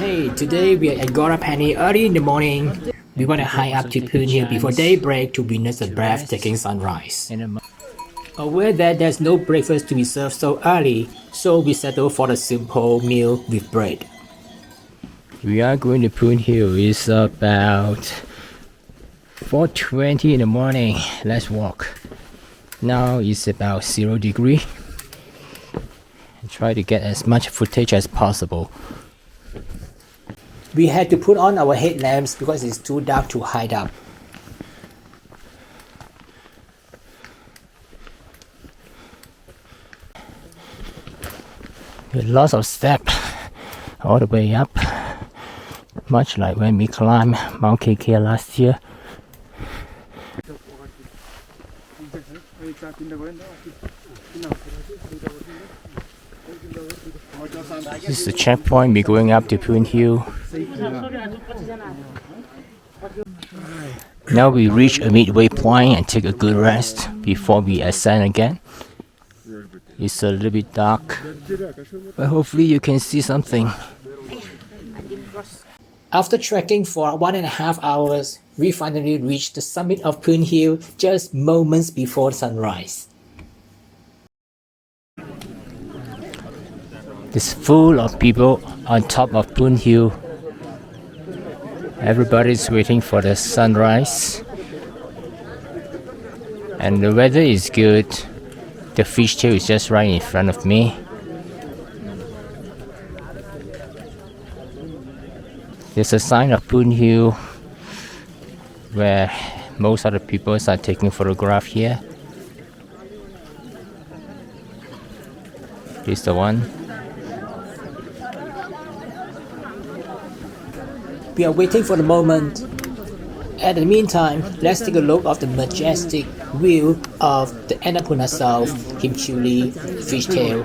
Hey, today we are at Ghorepani early in the morning. We want to hike up to Poon Hill before daybreak to witness a breathtaking sunrise. Aware that there's no breakfast to be served so early, so we settle for a simple meal with bread. We are going to Poon Hill. It's about 4:20 in the morning. Let's walk. Now it's about 0 degree. Try to get as much footage as possible. We had to put on our headlamps because it's too dark to hide up. With lots of steps all the way up, much like when we climbed Mount KK last year. This is the checkpoint. We're going up to Poon Hill. Now we reach a midway point and take a good rest before we ascend again. It's a little bit dark, but hopefully you can see something. After trekking for 1.5 hours, we finally reached the summit of Poon Hill just moments before sunrise. It's full of people on top of Poon Hill. Everybody's waiting for the sunrise. And the weather is good. The fishtail is just right in front of me. There's a sign of Poon Hill where most of the people are taking photographs here. Here's the one. We are waiting for the moment. At the meantime, let's take a look of the majestic view of the Annapurna South Himchuli fishtail.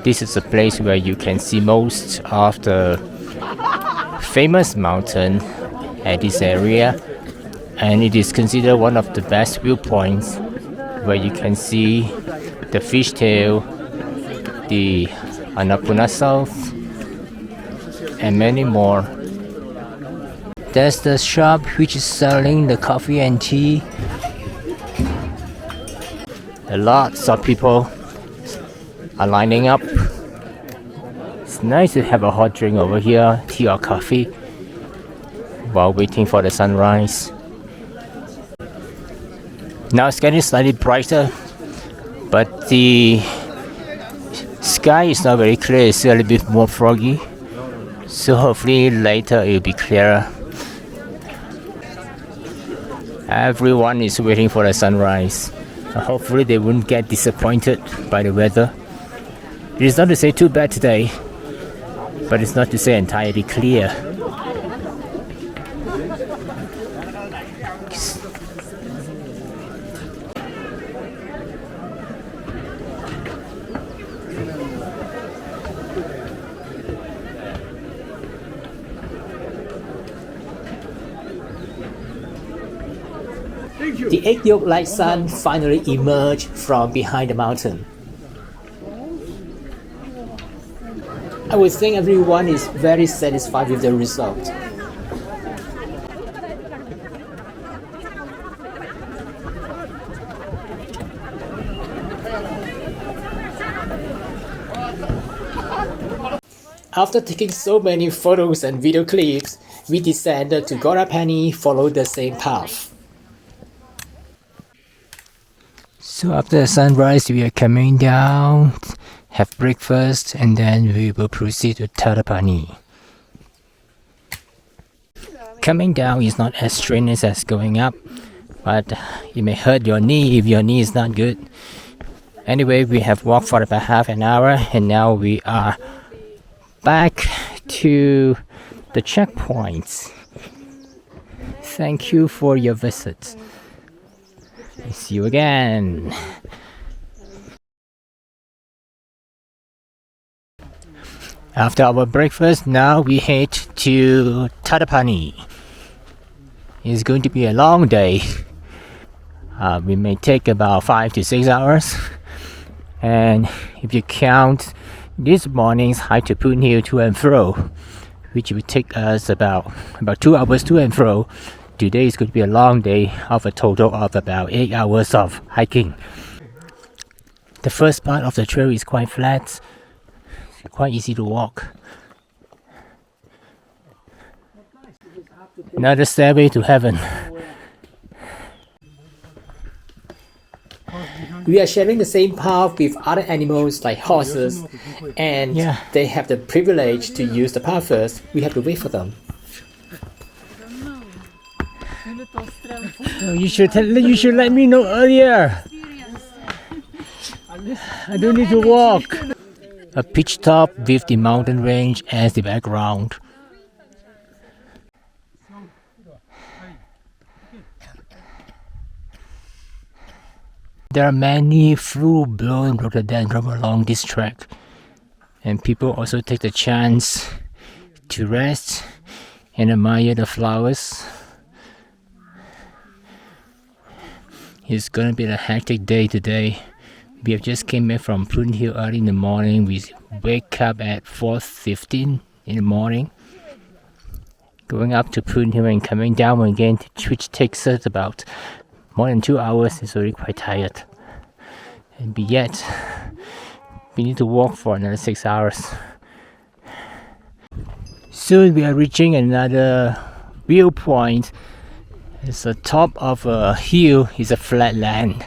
This is a place where you can see most of the famous mountain at this area, and it is considered one of the best viewpoints where you can see the fishtail, the Annapurna South, and many more. There's the shop which is selling the coffee and tea. Lots of people are lining up. It's nice to have a hot drink over here, tea or coffee, while waiting for the sunrise. Now it's getting slightly brighter, but the sky is not very clear. It's a little bit more foggy. So hopefully later it will be clearer. Everyone is waiting for the sunrise. Hopefully they won't get disappointed by the weather. It is not to say too bad today, but it's not to say entirely clear. The egg yolk-like sun finally emerged from behind the mountain. I would think everyone is very satisfied with the result. After taking so many photos and video clips, we descended to Ghorepani, followed the same path. So after the sunrise, we are coming down, have breakfast, and then we will proceed to Tadapani. Coming down is not as strenuous as going up, but it may hurt your knee if your knee is not good. Anyway, we have walked for about half an hour, and now we are back to the checkpoints. Thank you for your visit. See you again. After our breakfast, now we head to Tadapani. It's going to be a long day. We may take about 5 to 6 hours. And if you count This morning's hike to Poon Hill to and fro, which will take us about 2 hours to and fro. Today is going to be a long day of a total of about 8 hours of hiking. The first part of the trail is quite flat, quite easy to walk. Another stairway to heaven. We are sharing the same path with other animals like horses, and they have the privilege to use the path first. We have to wait for them. Oh, you should let me know earlier. I don't need to walk. A pitch top with the mountain range as the background. There are many full-blown rhododendron along this track, and people also take the chance to rest and admire the flowers. It's gonna be a hectic day today. We have just came back from Poon Hill early in the morning. We wake up at 4:15 in the morning, going up to Poon Hill and coming down again, which takes us about more than 2 hours. It's already quite tired, and yet we need to walk for another 6 hours. Soon we are reaching another viewpoint. It's the top of a hill. It's a flat land.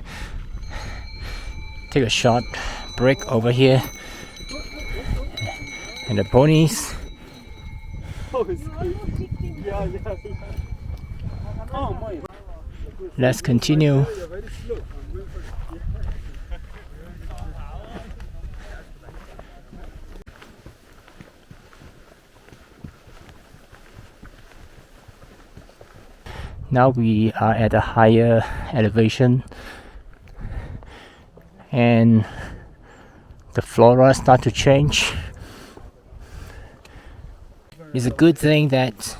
Take a short break over here, and the ponies. Let's continue. Now we are at a higher elevation, and the flora start to change. It's a good thing that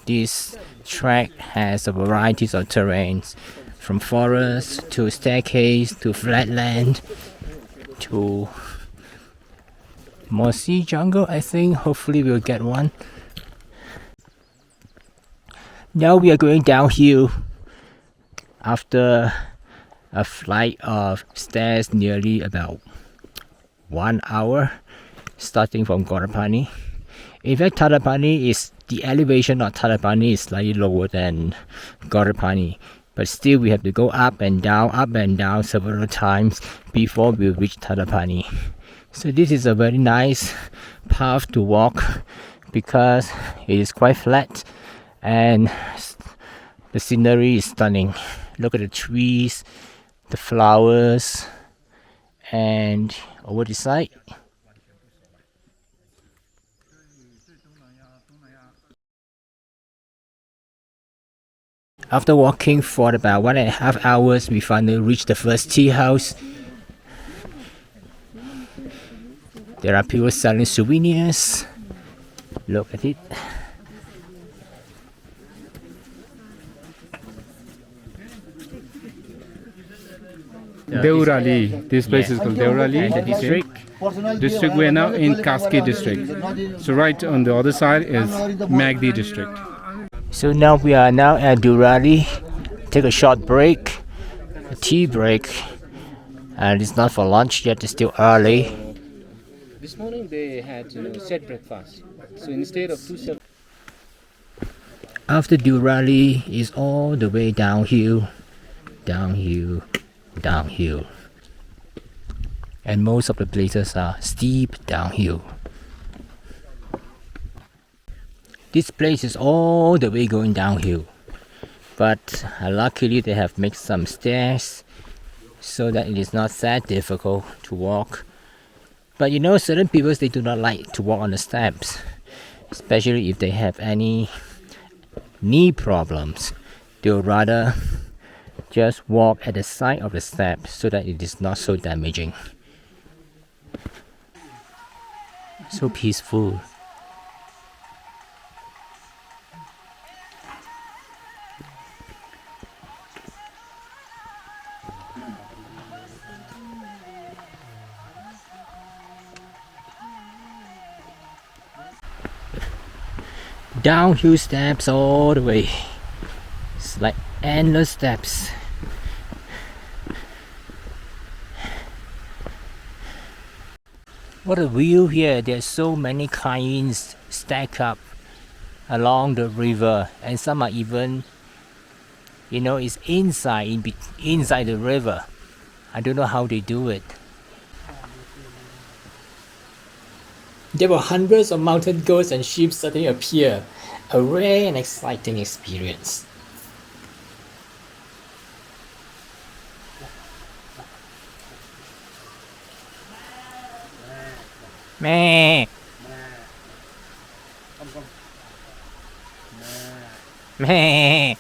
this track has a variety of terrains, from forest to staircase to flatland to mossy jungle. I think hopefully we'll get one. Now we are going downhill after a flight of stairs nearly about 1 hour, starting from Ghorepani. In fact, Tadapani is the elevation of Tadapani is slightly lower than Ghorepani, but still we have to go up and down several times before we reach Tadapani. So this is a very nice path to walk because it is quite flat and the scenery is stunning. Look at the trees, the flowers, and over the side. After walking for about 1.5 hours, we finally reached the first tea house. There are people selling souvenirs. Look at it. Deurali. This place is called Deurali. And the district. District, we are now in Kaski district. So right on the other side is Magdi district. So now we are now at Durali. Take a short break, a tea break, and it's not for lunch yet. It's still early. This morning they had set breakfast. So instead of two. After Durali is all the way downhill, downhill, downhill, and most of the places are steep downhill. This place is all the way going downhill, but luckily they have made some stairs so that it is not that difficult to walk. But certain people, they do not like to walk on the steps, especially if they have any knee problems. They would rather just walk at the side of the step so that it is not so damaging. So peaceful. Downhill steps all the way. It's like endless steps. What a view here. There's so many kayaks stacked up along the river, and some are even, it's inside the river. I don't know how they do it. There were hundreds of mountain goats and sheep suddenly appear. A rare and exciting experience. Meh. Meh.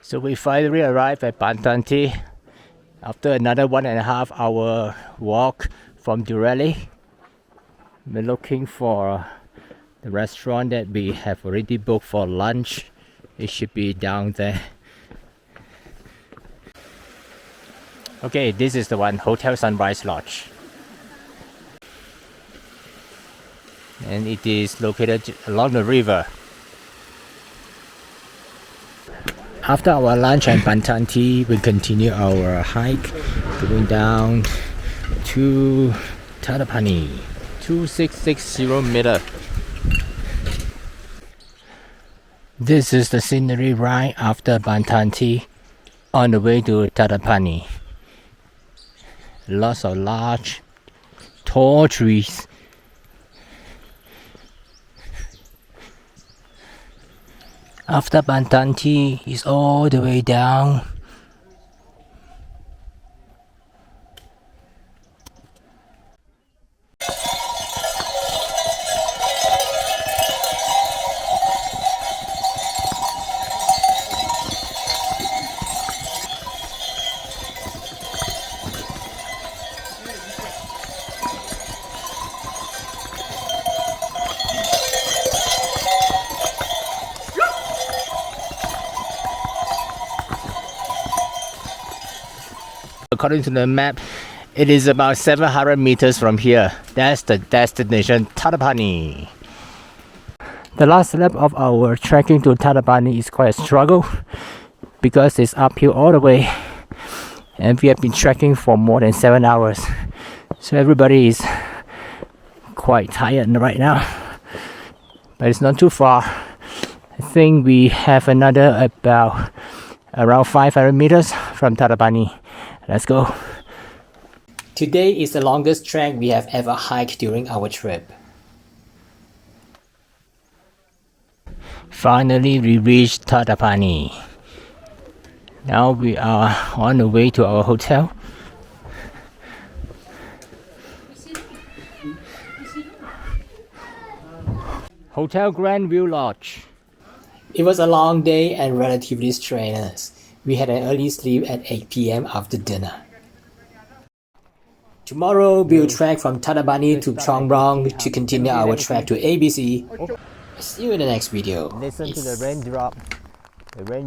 So we finally arrived at Bantanti after another 1.5 hour walk from Durelli. We're looking for the restaurant that we have already booked for lunch. It should be down there. Okay, this is the one, Hotel Sunrise Lodge. And it is located along the river. After our lunch at Bantanti, we continue our hike going down to Tadapani, 2660 meter. This is the scenery right after Bantanti on the way to Tadapani. Lots of large, tall trees. After Bantanti is all the way down. According to the map, it is about 700 meters from here. That's the destination, Tadapani. The last lap of our trekking to Tadapani is quite a struggle because it's uphill all the way, and we have been trekking for more than 7 hours. So everybody is quite tired right now, but it's not too far. I think we have another about around 500 meters from Tadapani. Let's go. Today is the longest trek we have ever hiked during our trip. Finally, we reached Tadapani. Now we are on the way to our hotel. Hotel Grand View Lodge. It was a long day and relatively strenuous. We had an early sleep at 8 p.m. after dinner. Tomorrow we'll trek from Tadapani to Chongrong to continue our trek to ABC. See you in the next video. Listen to the raindrop. The rain